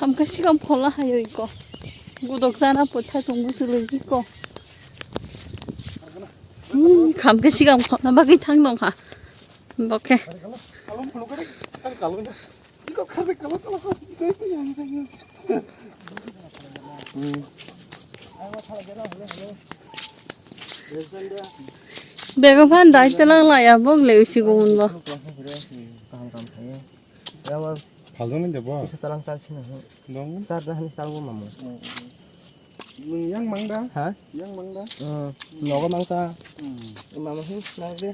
감가 시간 벌라 하여 이거 구독자나 보타 동부스를 이거 감가 시간 벌라 바기 탕동하 이렇게 배가 판다 이틀랑라야 먹래우시고 뭐 발도는 뭐? Sekarang tal sini. 너무? Tar dah ni tal gua mamu. yang mangda? Hah? yang mangda? Nó có mang ta. Mà mà hít nào đi.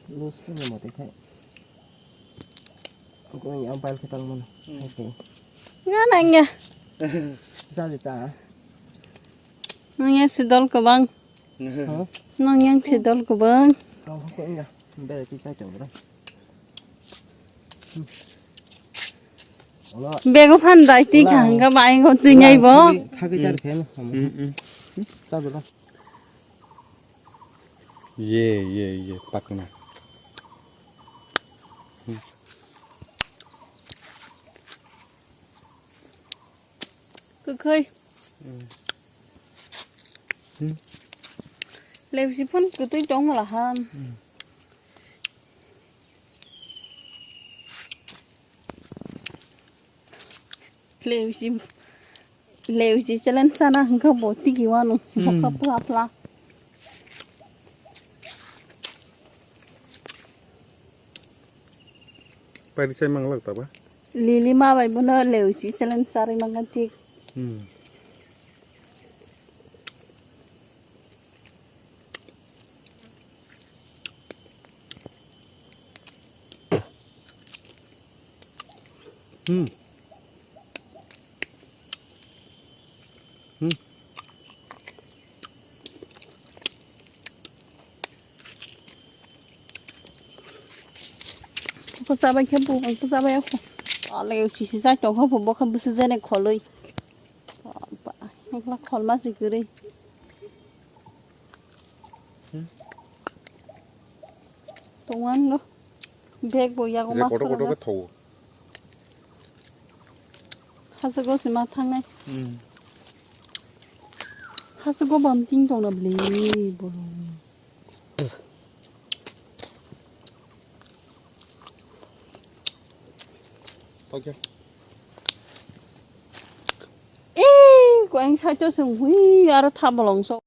Lu sih mau teh kayak. Aku yang ampal kita mana. Oke. ngananya Sao đi ta? nanya sidol ke bang Hả? nanya sidol ke bang Không có nha. Bây giờ chị sai chỗ rồi. 배가 판다 이띠 강가 많이 것도냐 이거 하기 잘 되면. 짜도 예, 빠꾸나. cứ khơi leo xí phân cứ tới trống mà là hơn leo xí sẽ lên sana không có bộ tí kiểu anh không có plá plá Pwede siya manglog ta ba? lili ma bay bữa nữa leo xí sẽ lên sari mang cái tiếc Pusa bay khép buông pusa bay không leo chỉ xí trồng không phục không pusa dây này khó lơi nó là khó mà gì cứ đi tung ăn đó bag bồi ra 이제 có 고로 mắc 그 도. 하스고 스마 탕네 하스고 범팅 동럽리 보로 오케이. ê của anh sao cho sừng huy ra nó tham vào lòng sâu